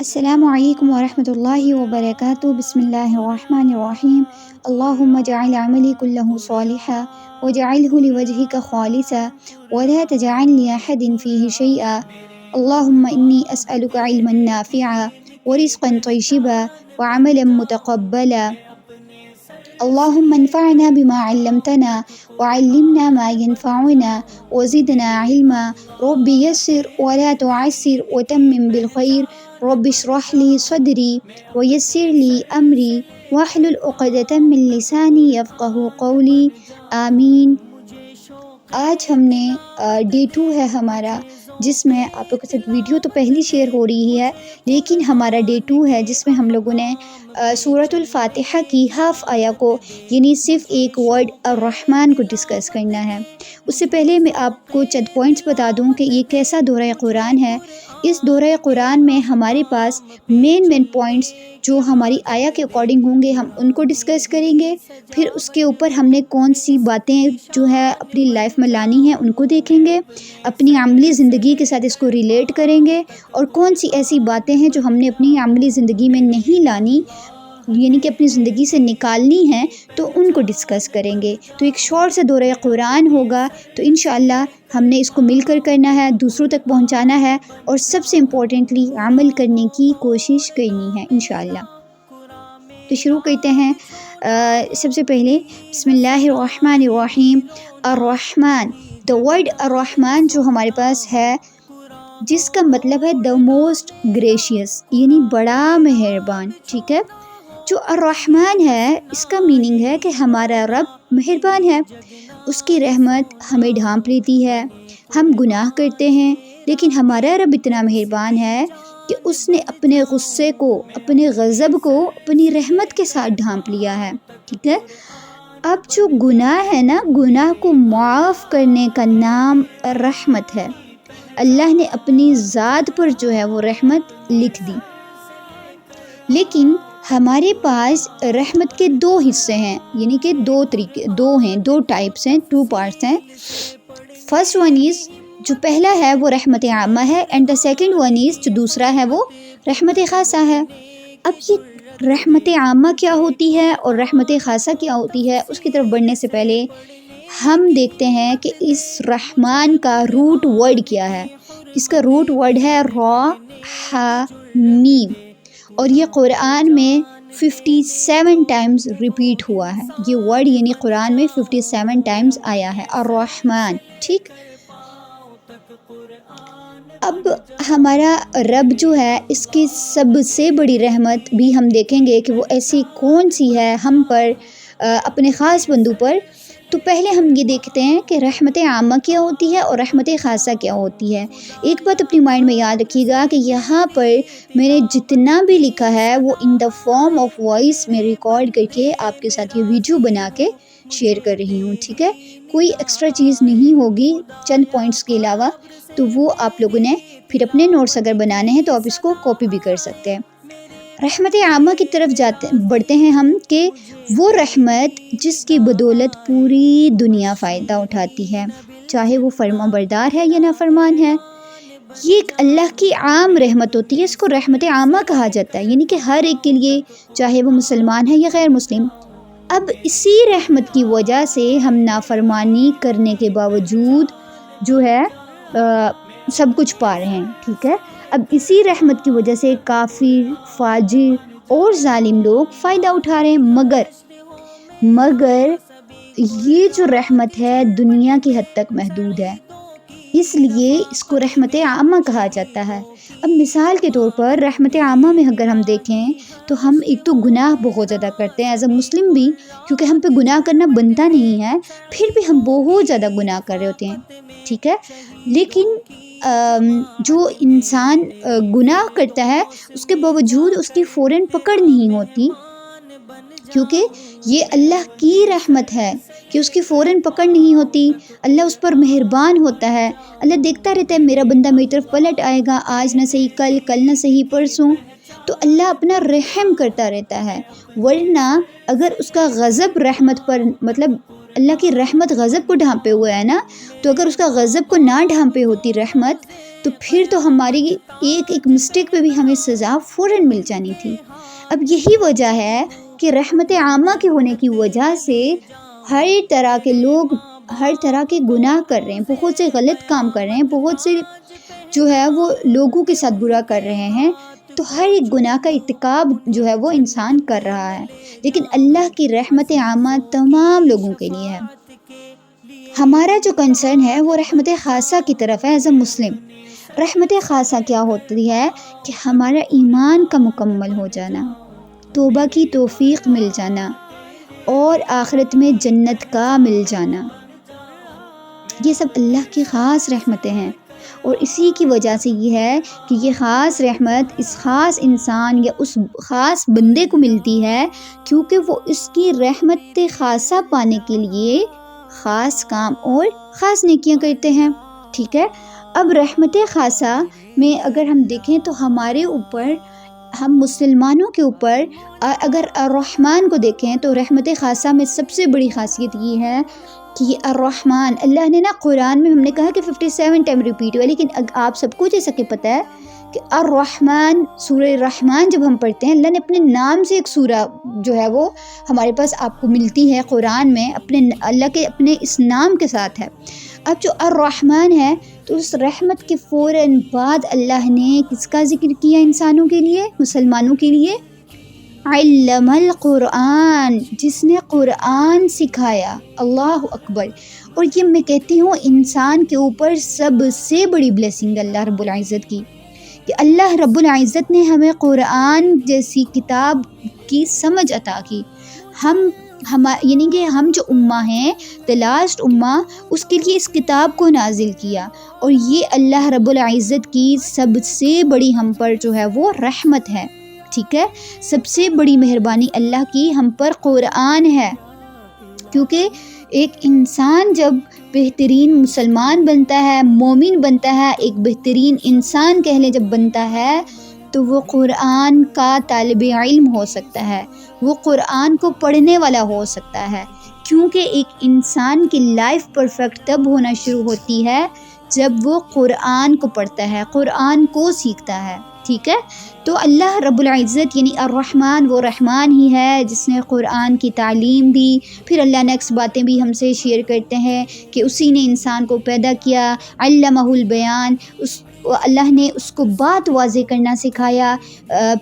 السلام علیکم ورحمۃ اللہ وبرکاتہ۔ بسم اللہ الرحمن الرحیم۔ اللہم اجعل عملی کلہ صالحا واجعلہ لوجہک خالصا ولا تجعل لأحد فیہ شیئا۔ اللہم انی اسألک علما نافعا ورزقا طیبا وعملا متقبلا۔ اللہم انفعنا بما علمتنا وعلمنا ما ينفعنا وزدنا علما۔ رب یسر ولا تعسر وتمم بالخیر۔ رب اشرح لی صدری ویسر لی امری واحلل عقدۃ من لسانی یفقہوا قولی، آمین۔ آج ہم نے ڈے 2 ہے ہمارا، جس میں آپ لوگوں کے ساتھ ویڈیو تو پہلی شیئر ہو رہی ہے، لیکن ہمارا ڈے 2 ہے جس میں ہم لوگوں نے سورۃ الفاتحہ کی ہاف آیا کو، یعنی صرف ایک ورڈ الرحمن کو ڈسکس کرنا ہے۔ اس سے پہلے میں آپ کو چند پوائنٹس بتا دوں کہ یہ کیسا دورہ قرآن ہے۔ اس دورہ قرآن میں ہمارے پاس مین پوائنٹس جو ہماری آیا کے اکارڈنگ ہوں گے، ہم ان کو ڈسکس کریں گے۔ پھر اس کے اوپر ہم نے کون سی باتیں جو ہے اپنی لائف میں لانی ہیں ان کو دیکھیں گے، اپنی عملی زندگی کے ساتھ اس کو ریلیٹ کریں گے، اور کون سی ایسی باتیں ہیں جو ہم نے اپنی عملی زندگی میں نہیں لانی، یعنی کہ اپنی زندگی سے نکالنی ہیں، تو ان کو ڈسکس کریں گے۔ تو ایک شارٹ سا دورہ قرآن ہوگا، تو انشاءاللہ ہم نے اس کو مل کر کرنا ہے، دوسروں تک پہنچانا ہے، اور سب سے امپورٹنٹلی عمل کرنے کی کوشش کرنی ہے انشاءاللہ۔ تو شروع کرتے ہیں۔ سب سے پہلے بسم اللہ الرحمن الرحیم۔ الرحمن، دا ورڈ الرحمن جو ہمارے پاس ہے، جس کا مطلب ہے دا موسٹ گریشیس، یعنی بڑا مہربان، ٹھیک ہے۔ جو الرحمن ہے اس کا میننگ ہے کہ ہمارا رب مہربان ہے، اس کی رحمت ہمیں ڈھانپ لیتی ہے۔ ہم گناہ کرتے ہیں لیکن ہمارا رب اتنا مہربان ہے کہ اس نے اپنے غصے کو، اپنے غضب کو اپنی رحمت کے ساتھ ڈھانپ لیا ہے، ٹھیک ہے۔ اب جو گناہ ہے نا، گناہ کو معاف کرنے کا نام رحمت ہے۔ اللہ نے اپنی ذات پر جو ہے وہ رحمت لکھ دی، لیکن ہمارے پاس رحمت کے 2 حصے ہیں، یعنی کہ 2 طریقے، 2 ٹائپس ہیں، 2 پارٹس ہیں۔ فرسٹ ون از، جو پہلا ہے وہ رحمت عامہ ہے، and the second one is, جو دوسرا ہے وہ رحمت خاصہ ہے۔ اب یہ رحمت عامہ کیا ہوتی ہے اور رحمت خاصہ کیا ہوتی ہے، اس کی طرف بڑھنے سے پہلے ہم دیکھتے ہیں کہ اس رحمان کا روٹ ورڈ کیا ہے۔ اس کا روٹ ورڈ ہے را ح میم، اور یہ قرآن میں 57 ٹائمز ریپیٹ ہوا ہے۔ یہ ورڈ یعنی قرآن میں 57 ٹائمز آیا ہے، الرحمن، ٹھیک۔ اب ہمارا رب جو ہے، اس کی سب سے بڑی رحمت بھی ہم دیکھیں گے کہ وہ ایسی کون سی ہے ہم پر، اپنے خاص بندوں پر۔ تو پہلے ہم یہ دیکھتے ہیں کہ رحمت عامہ کیا ہوتی ہے اور رحمت خاصہ کیا ہوتی ہے۔ ایک بات اپنی مائنڈ میں یاد رکھیے گا کہ یہاں پر میں نے جتنا بھی لکھا ہے وہ ان دا فارم آف وائس میں ریکارڈ کر کے آپ کے ساتھ یہ ویڈیو بنا کے شیئر کر رہی ہوں، ٹھیک ہے۔ کوئی ایکسٹرا چیز نہیں ہوگی چند پوائنٹس کے علاوہ، تو وہ آپ لوگوں نے پھر اپنے نوٹس اگر بنانے ہیں تو آپ اس کو کاپی بھی کر سکتے ہیں۔ رحمت عامہ کی طرف بڑھتے ہیں ہم، کہ وہ رحمت جس کی بدولت پوری دنیا فائدہ اٹھاتی ہے، چاہے وہ فرما بردار ہے یا نافرمان ہے۔ یہ ایک اللہ کی عام رحمت ہوتی ہے، اس کو رحمت عامہ کہا جاتا ہے، یعنی کہ ہر ایک کے لیے، چاہے وہ مسلمان ہے یا غیر مسلم۔ اب اسی رحمت کی وجہ سے ہم نافرمانی کرنے کے باوجود جو ہے سب کچھ پا رہے ہیں، ٹھیک ہے۔ اب اسی رحمت کی وجہ سے کافر، فاجر اور ظالم لوگ فائدہ اٹھا رہے ہیں، مگر یہ جو رحمت ہے دنیا کی حد تک محدود ہے، اس لیے اس کو رحمت عامہ کہا جاتا ہے۔ اب مثال کے طور پر رحمت عامہ میں اگر ہم دیکھیں تو ہم ایک تو گناہ بہت زیادہ کرتے ہیں ایز اے مسلم بھی، کیونکہ ہم پہ گناہ کرنا بنتا نہیں ہے، پھر بھی ہم بہت زیادہ گناہ کر رہے ہوتے ہیں، ٹھیک ہے۔ لیکن جو انسان گناہ کرتا ہے اس کے باوجود اس کی فوراً پکڑ نہیں ہوتی، کیونکہ یہ اللہ کی رحمت ہے کہ اس کی فوراً پکڑ نہیں ہوتی۔ اللہ اس پر مہربان ہوتا ہے، اللہ دیکھتا رہتا ہے میرا بندہ میری طرف پلٹ آئے گا، آج نہ صحیح کل نہ صحیح پرسوں، تو اللہ اپنا رحم کرتا رہتا ہے۔ ورنہ اگر اس کا غضب رحمت پر، مطلب اللہ کی رحمت غضب کو ڈھانپے ہوئے ہے نا، تو اگر اس کا غضب کو نہ ڈھانپے ہوتی رحمت، تو پھر تو ہماری ایک ایک مسٹیک پہ بھی ہمیں سزا فوراً مل جانی تھی۔ اب یہی وجہ ہے کہ رحمت عامہ کے ہونے کی وجہ سے ہر طرح کے لوگ ہر طرح کے گناہ کر رہے ہیں، بہت سے غلط کام کر رہے ہیں، بہت سے جو ہے وہ لوگوں کے ساتھ برا کر رہے ہیں، تو ہر ایک گناہ کا ارتکاب جو ہے وہ انسان کر رہا ہے، لیکن اللہ کی رحمت عامہ تمام لوگوں کے لیے ہے۔ ہمارا جو کنسرن ہے وہ رحمت خاصہ کی طرف ہے ایز اے مسلم۔ رحمت خاصہ کیا ہوتی ہے کہ ہمارا ایمان کا مکمل ہو جانا، توبہ کی توفیق مل جانا اور آخرت میں جنت کا مل جانا، یہ سب اللہ کی خاص رحمتیں ہیں۔ اور اسی کی وجہ سے یہ ہے کہ یہ خاص رحمت اس خاص انسان یا اس خاص بندے کو ملتی ہے کیونکہ وہ اس کی رحمت خاصہ پانے کے لیے خاص کام اور خاص نیکیاں کرتے ہیں، ٹھیک ہے۔ اب رحمت خاصہ میں اگر ہم دیکھیں تو ہمارے اوپر، ہم مسلمانوں کے اوپر اگر الرحمن کو دیکھیں تو رحمت خاصہ میں سب سے بڑی خاصیت یہ ہے کہ یہ الرحمن، اللہ نے قرآن میں ہم نے کہا کہ 57 ٹائم ریپیٹ ہوا، لیکن آپ سب کو جیسا کہ پتہ ہے کہ الرحمن، سورہ الرحمن جب ہم پڑھتے ہیں، اللہ نے اپنے نام سے ایک سورہ جو ہے وہ ہمارے پاس آپ کو ملتی ہے قرآن میں، اللہ کے اپنے اس نام کے ساتھ ہے۔ اب جو الرحمن ہے تو اس رحمت کے فوراً بعد اللہ نے کس کا ذکر کیا انسانوں کے لیے، مسلمانوں کے لیے؟ علم القرآن، جس نے قرآن سکھایا، اللہ اکبر۔ اور یہ میں کہتی ہوں انسان کے اوپر سب سے بڑی بلیسنگ اللہ رب العزت کی کہ اللہ رب العزت نے ہمیں قرآن جیسی کتاب کی سمجھ عطا کی۔ یعنی کہ ہم جو امہ ہیں، the last امہ، اس کے لیے اس کتاب کو نازل کیا، اور یہ اللہ رب العزت کی سب سے بڑی ہم پر جو ہے وہ رحمت ہے، ٹھیک ہے۔ سب سے بڑی مہربانی اللہ کی ہم پر قرآن ہے، کیونکہ ایک انسان جب بہترین مسلمان بنتا ہے، مومن بنتا ہے، ایک بہترین انسان کہہ لیں جب بنتا ہے، تو وہ قرآن کا طالب علم ہو سکتا ہے، وہ قرآن کو پڑھنے والا ہو سکتا ہے، کیونکہ ایک انسان کی لائف پرفیکٹ تب ہونا شروع ہوتی ہے جب وہ قرآن کو پڑھتا ہے، قرآن کو سیکھتا ہے، ٹھیک ہے۔ تو اللہ رب العزت یعنی الرحمن وہ رحمان ہی ہے جس نے قرآن کی تعلیم دی۔ پھر اللہ نیکسٹ باتیں بھی ہم سے شیئر کرتے ہیں کہ اسی نے انسان کو پیدا کیا، علمہ البیان، اللہ نے اس کو بات واضح کرنا سکھایا۔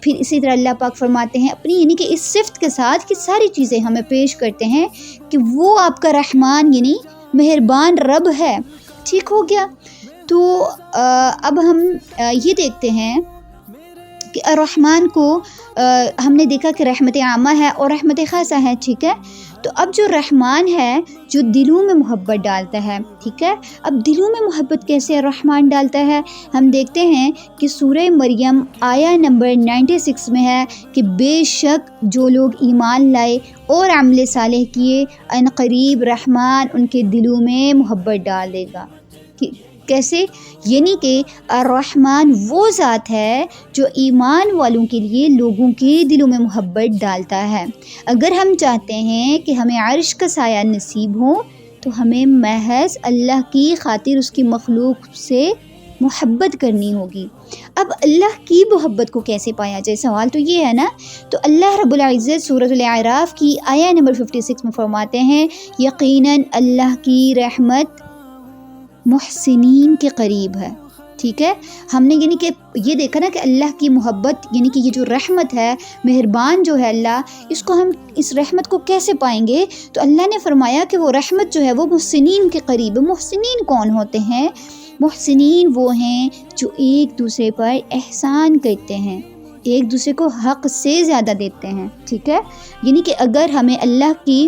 پھر اسی طرح اللہ پاک فرماتے ہیں اپنی یعنی کہ اس صفت کے ساتھ کہ ساری چیزیں ہمیں پیش کرتے ہیں کہ وہ آپ کا رحمان یعنی مہربان رب ہے، ٹھیک ہو گیا۔ تو اب ہم یہ دیکھتے ہیں کہ الرحمن کو ہم نے دیکھا کہ رحمت عامہ ہے اور رحمت خاصہ ہے، ٹھیک ہے۔ تو اب جو رحمان ہے جو دلوں میں محبت ڈالتا ہے، ٹھیک ہے۔ اب دلوں میں محبت کیسے الرحمن ڈالتا ہے؟ ہم دیکھتے ہیں کہ سورہ مریم آیہ نمبر 96 میں ہے کہ بے شک جو لوگ ایمان لائے اور عمل صالح کیے ان قریب رحمان ان کے دلوں میں محبت ڈال دے گا۔ کیسے؟ یعنی کہ الرحمن وہ ذات ہے جو ایمان والوں کے لیے لوگوں کے دلوں میں محبت ڈالتا ہے۔ اگر ہم چاہتے ہیں کہ ہمیں عرش کا سایہ نصیب ہو تو ہمیں محض اللہ کی خاطر اس کی مخلوق سے محبت کرنی ہوگی۔ اب اللہ کی محبت کو کیسے پایا جائے؟ سوال تو یہ ہے نا۔ تو اللہ رب العزت سورۃ الاعراف کی آیہ نمبر 56 میں فرماتے ہیں یقیناً اللہ کی رحمت محسنین کے قریب ہے، ٹھیک ہے۔ ہم نے یعنی کہ یہ دیکھا نا کہ اللہ کی محبت یعنی کہ یہ جو رحمت ہے، مہربان جو ہے اللہ، اس کو ہم اس رحمت کو کیسے پائیں گے؟ تو اللہ نے فرمایا کہ وہ رحمت جو ہے وہ محسنین کے قریب ہے۔ محسنین کون ہوتے ہیں؟ محسنین وہ ہیں جو ایک دوسرے پر احسان کرتے ہیں، ایک دوسرے کو حق سے زیادہ دیتے ہیں، ٹھیک ہے۔ یعنی کہ اگر ہمیں اللہ کی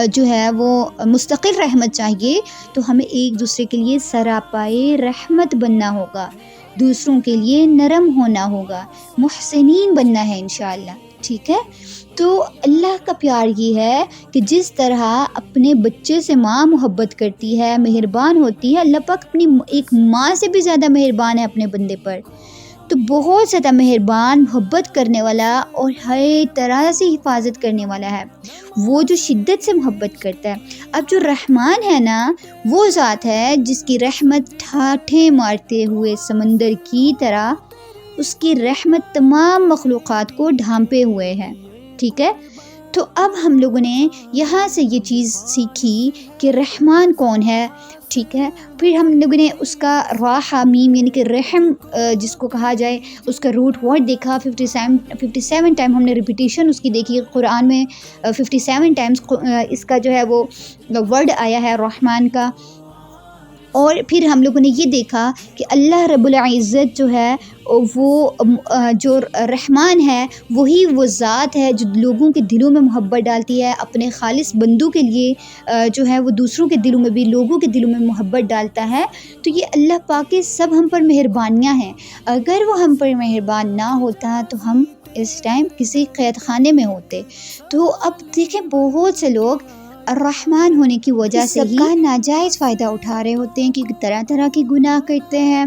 جو ہے وہ مستقل رحمت چاہیے تو ہمیں ایک دوسرے کے لیے سراپائے رحمت بننا ہوگا، دوسروں کے لیے نرم ہونا ہوگا، محسنین بننا ہے انشاءاللہ، ٹھیک ہے۔ تو اللہ کا پیار یہ ہے کہ جس طرح اپنے بچے سے ماں محبت کرتی ہے، مہربان ہوتی ہے، اللہ پاک اپنی ایک ماں سے بھی زیادہ مہربان ہے اپنے بندے پر۔ تو بہت زیادہ مہربان، محبت کرنے والا اور ہر طرح سے حفاظت کرنے والا ہے، وہ جو شدت سے محبت کرتا ہے۔ اب جو رحمان ہے نا، وہ ذات ہے جس کی رحمت ٹھاٹھیں مارتے ہوئے سمندر کی طرح، اس کی رحمت تمام مخلوقات کو ڈھانپے ہوئے ہے، ٹھیک ہے۔ تو اب ہم لوگوں نے یہاں سے یہ چیز سیکھی کہ رحمان کون ہے، ٹھیک ہے۔ پھر ہم لوگوں نے اس کا راحمیم یعنی کہ رحم جس کو کہا جائے، اس کا روٹ ورڈ دیکھا۔ 57 ٹائم ہم نے ریپیٹیشن اس کی دیکھی، قرآن میں 57 ٹائمز اس کا جو ہے وہ ورڈ آیا ہے رحمان کا۔ اور پھر ہم لوگوں نے یہ دیکھا کہ اللہ رب العزت جو ہے وہ جو رحمان ہے، وہی وہ ذات ہے جو لوگوں کے دلوں میں محبت ڈالتی ہے، اپنے خالص بندوں کے لیے جو ہے وہ دوسروں کے دلوں میں بھی، لوگوں کے دلوں میں محبت ڈالتا ہے۔ تو یہ اللہ پاک کے سب ہم پر مہربانیاں ہیں۔ اگر وہ ہم پر مہربان نہ ہوتا تو ہم اس ٹائم کسی قید خانے میں ہوتے۔ تو اب دیکھیں بہت سے لوگ الرحمن ہونے کی وجہ سے سب کا ناجائز فائدہ اٹھا رہے ہوتے ہیں، کہ طرح طرح کی گناہ کرتے ہیں،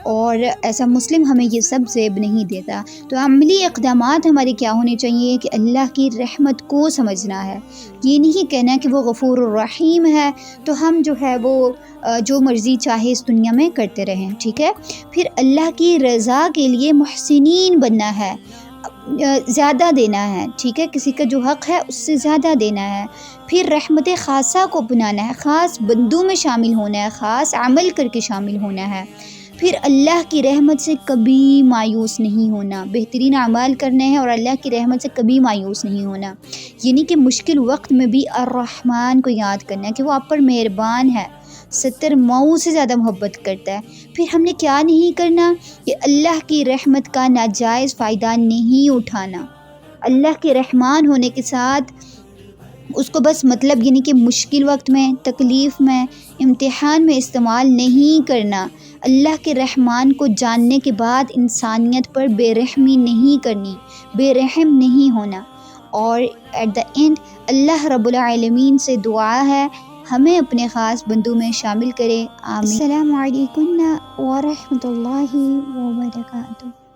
اور ایسا مسلم ہمیں یہ سب زیب نہیں دیتا۔ تو عملی اقدامات ہمارے کیا ہونے چاہیے کہ اللہ کی رحمت کو سمجھنا ہے، یہ نہیں کہنا کہ وہ غفور الرحیم ہے تو ہم جو ہے وہ جو مرضی چاہے اس دنیا میں کرتے رہیں، ٹھیک ہے۔ پھر اللہ کی رضا کے لیے محسنین بننا ہے، زیادہ دینا ہے، ٹھیک ہے، کسی کا جو حق ہے اس سے زیادہ دینا ہے۔ پھر رحمت خاصہ کو اپنانا ہے، خاص بندوں میں شامل ہونا ہے، خاص عمل کر کے شامل ہونا ہے۔ پھر اللہ کی رحمت سے کبھی مایوس نہیں ہونا، بہترین اعمال کرنے ہیں اور اللہ کی رحمت سے کبھی مایوس نہیں ہونا، یعنی کہ مشکل وقت میں بھی الرحمن کو یاد کرنا ہے کہ وہ آپ پر مہربان ہے، 70 مئو سے زیادہ محبت کرتا ہے۔ پھر ہم نے کیا نہیں کرنا کہ اللہ کی رحمت کا ناجائز فائدہ نہیں اٹھانا، اللہ کے رحمان ہونے کے ساتھ اس کو بس مطلب یعنی کہ مشکل وقت میں، تکلیف میں، امتحان میں استعمال نہیں کرنا۔ اللہ کے رحمان کو جاننے کے بعد انسانیت پر بے رحمی نہیں کرنی، بے رحم نہیں ہونا۔ اور ایٹ دا اینڈ اللہ رب العالمین سے دعا ہے ہمیں اپنے خاص بندوں میں شامل کرے، آمین۔ السلام علیکم ورحمۃ اللہ وبرکاتہ۔